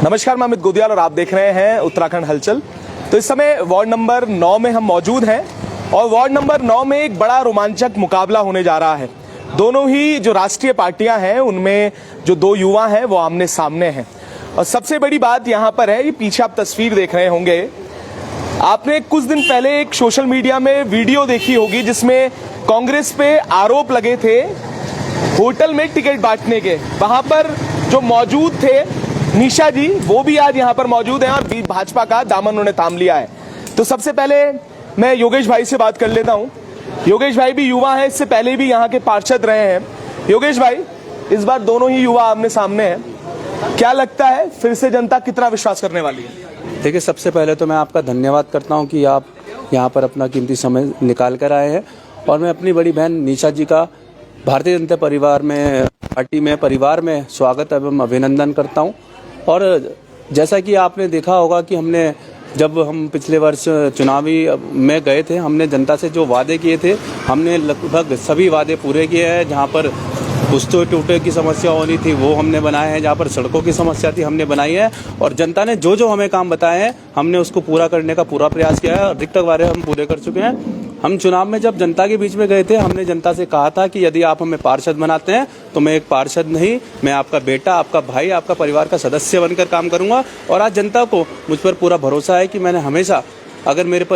नमस्कार, मैं अमित गोदियाल और आप देख रहे हैं उत्तराखंड हलचल। तो इस समय वार्ड नंबर 9 में हम मौजूद हैं और वार्ड नंबर 9 में एक बड़ा रोमांचक मुकाबला होने जा रहा है। दोनों ही जो राष्ट्रीय पार्टियां हैं उनमें जो दो युवा हैं वो आमने सामने हैं। और सबसे बड़ी बात यहाँ पर है, ये पीछे आप तस्वीर देख रहे होंगे, आपने कुछ दिन पहले एक सोशल मीडिया में वीडियो देखी होगी जिसमें कांग्रेस पे आरोप लगे थे होटल में टिकट बांटने के। वहां पर जो मौजूद थे निशा जी, वो भी आज यहाँ पर मौजूद हैं और भाजपा का दामन उन्होंने थाम लिया है। तो सबसे पहले मैं योगेश भाई से बात कर लेता हूँ। योगेश भाई भी युवा हैं, इससे पहले भी यहाँ के पार्षद रहे हैं। योगेश भाई, इस बार दोनों ही युवा आमने सामने हैं, क्या लगता है फिर से जनता कितना विश्वास करने वाली है? देखिए, सबसे पहले तो मैं आपका धन्यवाद करता हूं कि आप यहां पर अपना कीमती समय निकाल कर आए हैं और मैं अपनी बड़ी बहन निशा जी का भारतीय जनता पार्टी में परिवार में स्वागत एवं अभिनंदन करता हूं। और जैसा कि आपने देखा होगा कि जब हम पिछले वर्ष चुनावी में गए थे, हमने जनता से जो वादे किए थे, हमने लगभग सभी वादे पूरे किए हैं। जहाँ पर पुश्तों टूटे की समस्या होनी थी वो हमने बनाए हैं, जहाँ पर सड़कों की समस्या थी हमने बनाई है, और जनता ने जो हमें काम बताए हैं हमने उसको पूरा करने का पूरा प्रयास किया है और अधिकतर वादे हम पूरे कर चुके हैं। हम चुनाव में जब जनता के बीच में गए थे, हमने जनता से कहा था कि यदि आप हमें पार्षद बनाते हैं तो मैं एक पार्षद नहीं, मैं आपका बेटा, आपका भाई, आपका परिवार का सदस्य बनकर काम करूंगा। और आज जनता को मुझ पर पूरा भरोसा है कि मैंने हमेशा, अगर मेरे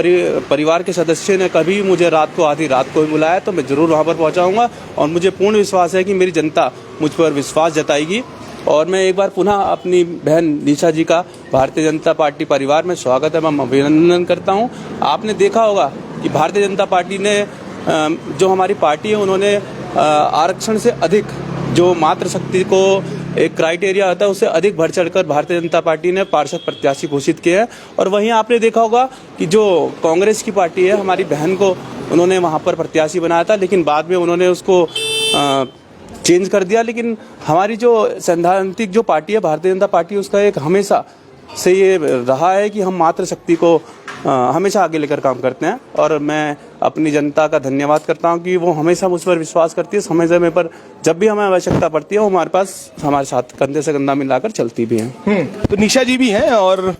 परिवार के सदस्य ने कभी मुझे रात को आधी रात को भी बुलाया तो मैं जरूर वहां पर पहुंचाऊंगा। और मुझे पूर्ण विश्वास है कि मेरी जनता मुझ पर विश्वास जताएगी। और मैं एक बार पुनः अपनी बहन निशा जी का भारतीय जनता पार्टी परिवार में स्वागत एवं अभिनंदन करता हूं। आपने देखा होगा कि भारतीय जनता पार्टी ने, जो हमारी पार्टी है, उन्होंने आरक्षण से अधिक, जो मातृशक्ति को एक क्राइटेरिया होता है, उससे अधिक बढ़ चढ़कर भारतीय जनता पार्टी ने पार्षद प्रत्याशी घोषित किए हैं। और वहीं आपने देखा होगा कि जो कांग्रेस की पार्टी है, हमारी बहन को उन्होंने वहां पर प्रत्याशी बनाया था, लेकिन बाद में उन्होंने उसको चेंज कर दिया। लेकिन हमारी जो सैद्धांतिक जो पार्टी है भारतीय जनता पार्टी, उसका एक हमेशा से ये रहा है कि हम मातृशक्ति को हमेशा आगे लेकर काम करते हैं। और मैं अपनी जनता का धन्यवाद करता हूं कि वो हमेशा मुझ पर विश्वास करती है। समय पर जब भी हमें आवश्यकता पड़ती है वो हमारे साथ कंधे से कंधा मिलाकर चलती भी हैं। तो निशा जी भी हैं और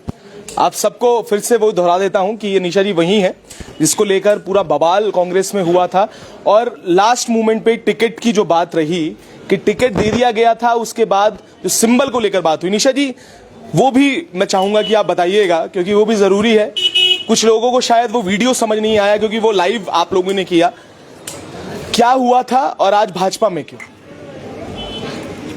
आप सबको फिर से वो दोहरा देता हूं कि ये निशा जी वही है जिसको लेकर पूरा बवाल कांग्रेस में हुआ था और लास्ट मोमेंट पे टिकट की जो बात रही कि टिकट दे दिया गया था, उसके बाद जो सिंबल को लेकर बात हुई। निशा जी, वो भी मैं चाहूंगा कि आप बताइएगा क्योंकि वो भी जरूरी है। कुछ लोगों को शायद वो वीडियो समझ नहीं आया क्योंकि वो लाइव आप लोगों ने किया। क्या हुआ था और आज भाजपा में क्यों?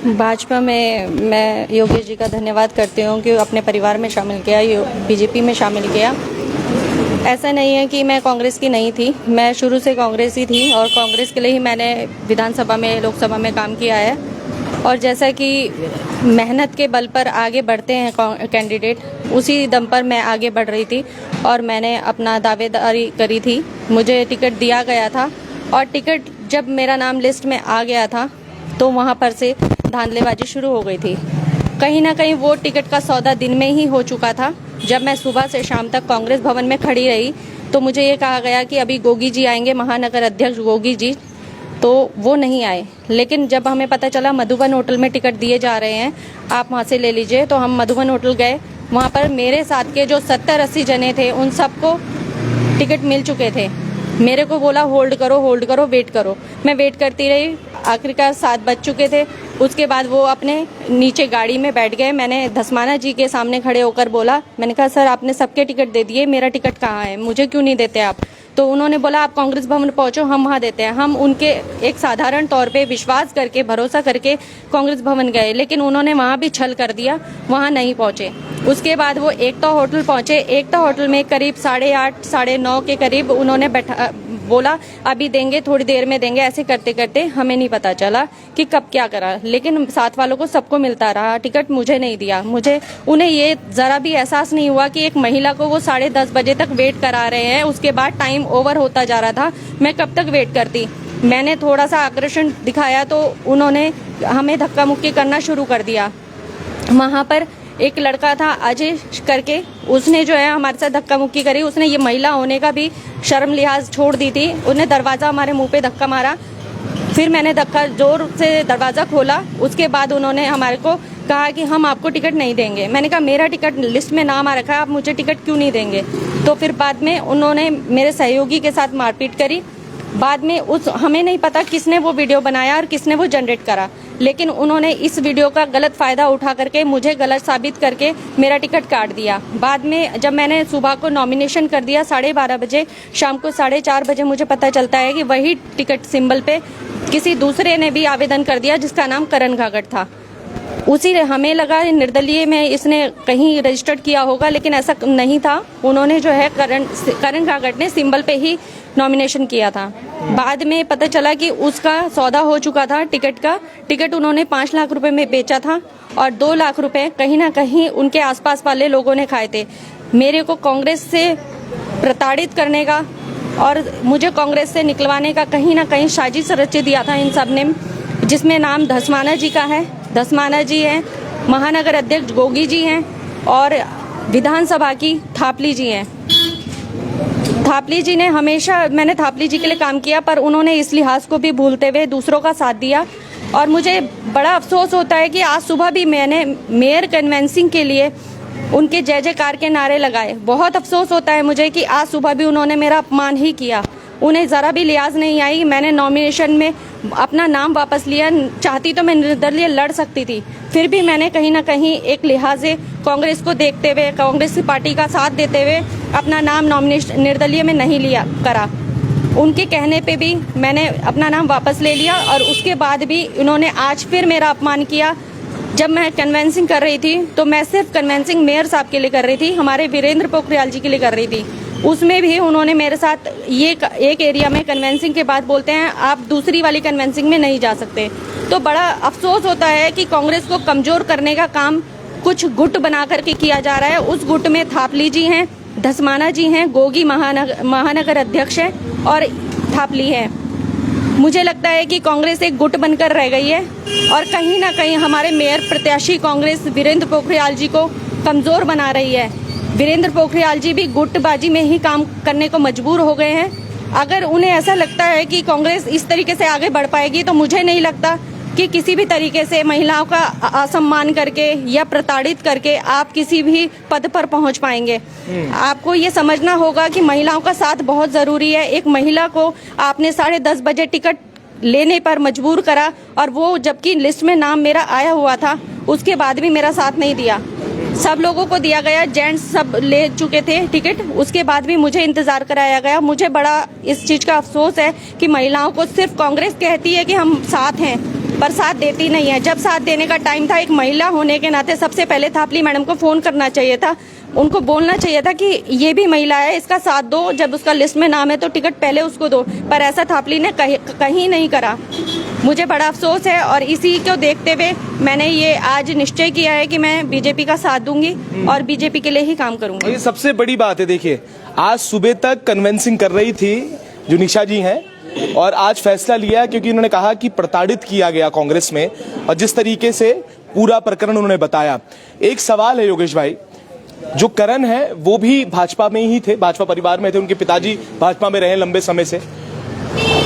भाजपा में मैं योगेश जी का धन्यवाद करती हूँ कि अपने परिवार में शामिल किया, बीजेपी में शामिल किया। ऐसा नहीं है कि मैं कांग्रेस की नहीं थी, मैं शुरू से कांग्रेस ही थी और कांग्रेस के लिए ही मैंने विधानसभा में, लोकसभा में काम किया है। और जैसा कि मेहनत के बल पर आगे बढ़ते हैं कैंडिडेट, उसी दम पर मैं आगे बढ़ रही थी और मैंने अपना दावेदारी करी थी। मुझे टिकट दिया गया था और टिकट जब मेरा नाम लिस्ट में आ गया था तो वहाँ पर से धांधलेबाजी शुरू हो गई थी। कहीं ना कहीं वो टिकट का सौदा दिन में ही हो चुका था। जब मैं सुबह से शाम तक कांग्रेस भवन में खड़ी रही तो मुझे ये कहा गया कि अभी गोगी जी आएंगे, महानगर अध्यक्ष गोगी जी, तो वो नहीं आए। लेकिन जब हमें पता चला मधुबन होटल में टिकट दिए जा रहे हैं, आप वहाँ से ले लीजिए, तो हम मधुबन होटल गए। वहाँ पर मेरे साथ के जो 70-80 जने थे उन सबको टिकट मिल चुके थे। मेरे को बोला होल्ड करो, वेट करो। मैं वेट करती रही, आखिरकार 7 बज चुके थे। उसके बाद वो अपने नीचे गाड़ी में बैठ गए। मैंने धस्माना जी के सामने खड़े होकर बोला, मैंने कहा सर आपने सबके टिकट दे दिए, मेरा टिकट कहाँ है, मुझे क्यों नहीं देते आप? तो उन्होंने बोला आप कांग्रेस भवन पहुंचो, हम वहाँ देते हैं। हम उनके एक साधारण तौर पे विश्वास करके, भरोसा करके कांग्रेस भवन गए, लेकिन उन्होंने वहाँ भी छल कर दिया, वहाँ नहीं पहुंचे। उसके बाद वो एकता होटल पहुंचे। एकता होटल में करीब 8:30, 9:30 के करीब उन्होंने बोला अभी देंगे, थोड़ी देर में देंगे। ऐसे करते करते हमें नहीं पता चला कि कब क्या करा, लेकिन साथ वालों को सबको मिलता रहा, टिकट मुझे नहीं दिया। उन्हें ये जरा भी एहसास नहीं हुआ कि एक महिला को वो 10:30 बजे तक वेट करा रहे हैं। उसके बाद टाइम ओवर होता जा रहा था, मैं कब तक वेट करती। मैंने थोड़ा सा आकर्षण दिखाया तो उन्होंने हमें धक्का मुक्की करना शुरू कर दिया। वहां पर एक लड़का था अजय करके, उसने जो है हमारे साथ धक्का मुक्की करी। उसने ये महिला होने का भी शर्म लिहाज छोड़ दी थी। उसने दरवाजा हमारे मुंह पे धक्का मारा। फिर मैंने धक्का जोर से दरवाजा खोला। उसके बाद उन्होंने हमारे को कहा कि हम आपको टिकट नहीं देंगे। मैंने कहा मेरा टिकट लिस्ट में नाम आ रखा है, आप मुझे टिकट क्यों नहीं देंगे। तो फिर बाद में उन्होंने मेरे सहयोगी के साथ मारपीट करी। बाद में हमें नहीं पता किसने वो वीडियो बनाया और किसने वो जनरेट करा, लेकिन उन्होंने इस वीडियो का गलत फायदा उठा करके मुझे गलत साबित करके मेरा टिकट काट दिया। बाद में जब मैंने सुबह को नॉमिनेशन कर दिया 12:30 बजे, शाम को 4:30 बजे मुझे पता चलता है कि वही टिकट सिंबल पे किसी दूसरे ने भी आवेदन कर दिया जिसका नाम करण घाघट था। उसी हमें लगा निर्दलीय में इसने कहीं रजिस्टर्ड किया होगा, लेकिन ऐसा नहीं था। उन्होंने जो है करण घाघट ने सिंबल पे ही नॉमिनेशन किया था। बाद में पता चला कि उसका सौदा हो चुका था टिकट का। टिकट उन्होंने 5 लाख रुपए में बेचा था और 2 लाख रुपए कहीं ना कहीं उनके आसपास वाले लोगों ने खाए थे। मेरे को कांग्रेस से प्रताड़ित करने का और मुझे कांग्रेस से निकलवाने का कहीं ना कहीं साजिश रच दिया था इन सब ने, जिसमें नाम धस्माना जी का है। धस्माना जी हैं, महानगर अध्यक्ष गोगी जी हैं और विधानसभा की थापली जी हैं। थापली जी ने हमेशा, मैंने थापली जी के लिए काम किया, पर उन्होंने इस लिहाज को भी भूलते हुए दूसरों का साथ दिया। और मुझे बड़ा अफसोस होता है कि आज सुबह भी मैंने मेयर कन्वेंसिंग के लिए उनके जय जयकार के नारे लगाए। बहुत अफसोस होता है मुझे कि आज सुबह भी उन्होंने मेरा अपमान ही किया। उन्हें ज़रा भी लिहाज नहीं आई। मैंने नॉमिनेशन में अपना नाम वापस लिया, चाहती तो मैं निर्दलीय लड़ सकती थी, फिर भी मैंने कहीं ना कहीं एक लिहाजे कांग्रेस को देखते हुए, कांग्रेस की पार्टी का साथ देते हुए अपना नाम नॉमिनेशन निर्दलीय में नहीं लिया करा। उनके कहने पे भी मैंने अपना नाम वापस ले लिया और उसके बाद भी उन्होंने आज फिर मेरा अपमान किया। जब मैं कन्वेंसिंग कर रही थी तो मैं सिर्फ कन्वेंसिंग मेयर साहब के लिए कर रही थी, हमारे वीरेंद्र पोखरियाल जी के लिए कर रही थी। उसमें भी उन्होंने मेरे साथ ये एक एरिया में कन्वेंसिंग के बाद बोलते हैं आप दूसरी वाली कन्वेंसिंग में नहीं जा सकते। तो बड़ा अफसोस होता है कि कांग्रेस को कमजोर करने का काम कुछ गुट बना करके किया जा रहा है। उस गुट में थापली जी हैं, धस्माना जी हैं, गोगी महानगर अध्यक्ष हैं और थापली है। मुझे लगता है कि कांग्रेस एक गुट बनकर रह गई है और कहीं ना कहीं हमारे मेयर प्रत्याशी कांग्रेस वीरेंद्र पोखरियाल जी को कमजोर बना रही है। वीरेंद्र पोखरियाल जी भी गुटबाजी में ही काम करने को मजबूर हो गए हैं। अगर उन्हें ऐसा लगता है कि कांग्रेस इस तरीके से आगे बढ़ पाएगी तो मुझे नहीं लगता कि किसी भी तरीके से महिलाओं का असम्मान करके या प्रताड़ित करके आप किसी भी पद पर पहुंच पाएंगे। आपको ये समझना होगा कि महिलाओं का साथ बहुत जरूरी है। एक महिला को आपने 10:30 बजे टिकट लेने पर मजबूर करा और वो जबकि लिस्ट में नाम मेरा आया हुआ था, उसके बाद भी मेरा साथ नहीं दिया। सब लोगों को दिया गया, जेंट्स सब ले चुके थे टिकट, उसके बाद भी मुझे इंतजार कराया गया। मुझे बड़ा इस चीज का अफसोस है कि महिलाओं को सिर्फ कांग्रेस कहती है कि हम साथ हैं, पर साथ देती नहीं है। जब साथ देने का टाइम था, एक महिला होने के नाते सबसे पहले थापली मैडम को फोन करना चाहिए था, उनको बोलना चाहिए था कि ये भी महिला है, इसका साथ दो। जब उसका लिस्ट में नाम है तो टिकट पहले उसको दो, पर ऐसा थापली ने कहीं नहीं करा। मुझे बड़ा अफसोस है और इसी को देखते हुए मैंने ये आज निश्चय किया है कि मैं बीजेपी का साथ दूंगी और बीजेपी के लिए ही काम करूंगी। ये सबसे बड़ी बात है। देखिए, आज सुबह तक कन्वेंसिंग कर रही थी जो निशा जी हैं और आज फैसला लिया क्योंकि उन्होंने कहा कि प्रताड़ित किया गया कांग्रेस में और जिस तरीके से पूरा प्रकरण उन्होंने बताया। एक सवाल है योगेश भाई, जो करण है वो भी भाजपा में ही थे, भाजपा परिवार में थे, उनके पिताजी भाजपा में रहे लंबे समय से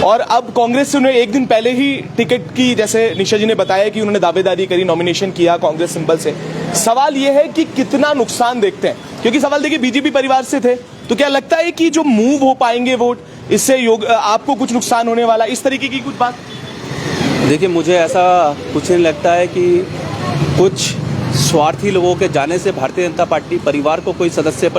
और अब कांग्रेस से उन्हें एक दिन पहले ही टिकट की, जैसे निशा जी ने बताया कि उन्होंने दावेदारी करी, नॉमिनेशन किया कांग्रेस सिंबल से। सवाल यह है कि कितना नुकसान देखते हैं, क्योंकि सवाल देखिए बीजेपी परिवार से थे, तो क्या लगता है कि जो मूव हो पाएंगे वोट, इससे आपको कुछ नुकसान होने वाला, इस तरीके की कुछ बात? देखिए, मुझे ऐसा कुछ नहीं लगता है कि कुछ स्वार्थी लोगों के जाने से भारतीय जनता पार्टी परिवार को कोई सदस्य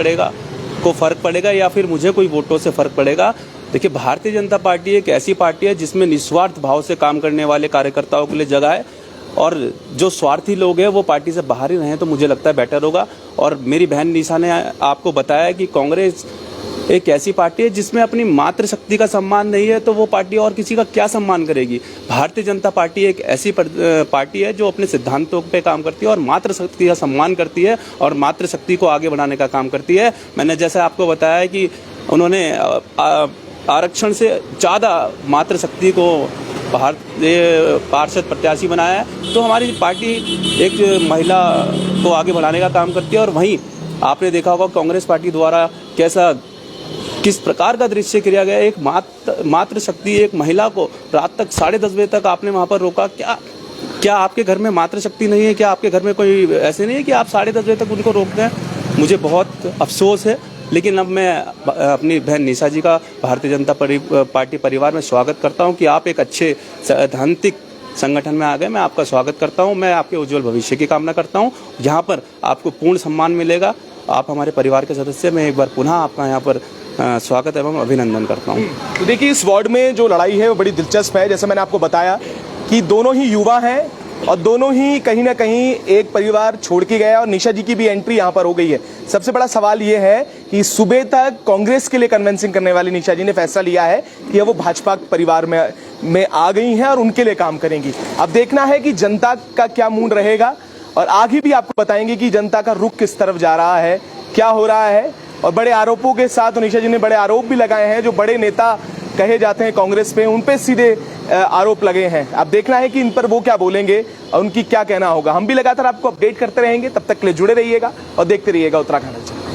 को फर्क पड़ेगा या फिर मुझे कोई वोटों से फर्क पड़ेगा। देखिए, भारतीय जनता पार्टी एक ऐसी पार्टी है जिसमें निस्वार्थ भाव से काम करने वाले कार्यकर्ताओं के लिए जगह है और जो स्वार्थी लोग हैं वो पार्टी से बाहर ही रहें तो मुझे लगता है बेटर होगा। और मेरी बहन निशा ने आपको बताया कि कांग्रेस एक ऐसी पार्टी है जिसमें अपनी मातृशक्ति का सम्मान नहीं है तो वो पार्टी और किसी का क्या सम्मान करेगी। भारतीय जनता पार्टी एक ऐसी पार्टी है जो अपने सिद्धांतों पे काम करती है और मातृशक्ति का सम्मान करती है और मातृशक्ति को आगे बढ़ाने का काम करती है। मैंने जैसे आपको बताया कि उन्होंने आरक्षण से ज़्यादा मातृशक्ति को पार्षद प्रत्याशी बनाया है, तो हमारी पार्टी एक महिला को आगे बढ़ाने का काम करती है। और वहीं आपने देखा होगा कांग्रेस पार्टी द्वारा किस प्रकार का दृश्य किया गया। एक मातृशक्ति, एक महिला को रात तक 10:30 बजे तक आपने वहां पर रोका। क्या क्या आपके घर में मातृशक्ति नहीं है? क्या आपके घर में कोई ऐसे नहीं है कि आप 10:30 बजे तक उनको रोक दें? मुझे बहुत अफसोस है, लेकिन अब मैं अपनी बहन निशा जी का भारतीय जनता पार्टी परिवार में स्वागत करता हूं कि आप एक अच्छे सैद्धांतिक संगठन में आ गए। मैं आपका स्वागत करता हूं। मैं आपके उज्जवल भविष्य की कामना करता हूं, जहां पर आपको पूर्ण सम्मान मिलेगा। आप हमारे परिवार के सदस्य, मैं एक बार पुनः आपका यहाँ पर स्वागत एवं अभिनंदन करता हूँ। तो देखिए, इस वार्ड में जो लड़ाई है वो बड़ी दिलचस्प है। जैसे मैंने आपको बताया कि दोनों ही युवा हैं और दोनों ही कहीं ना कहीं एक परिवार छोड़ के गए और निशा जी की भी एंट्री यहाँ पर हो गई है। सबसे बड़ा सवाल ये है कि सुबह तक कांग्रेस के लिए कन्विंसिंग करने वाली निशा जी ने फैसला लिया है कि वो भाजपा परिवार में आ गई हैं और उनके लिए काम करेंगी। अब देखना है कि जनता का क्या मूड रहेगा और आगे भी आपको बताएंगे कि जनता का रुख किस तरफ जा रहा है, क्या हो रहा है। और बड़े आरोपों के साथ निशा जी ने बड़े आरोप भी लगाए हैं। जो बड़े नेता कहे जाते हैं कांग्रेस पे, उन पे सीधे आरोप लगे हैं। अब देखना है कि इन पर वो क्या बोलेंगे और उनकी क्या कहना होगा। हम भी लगातार आपको अपडेट करते रहेंगे। तब तक के लिए जुड़े रहिएगा और देखते रहिएगा उत्तराखंड।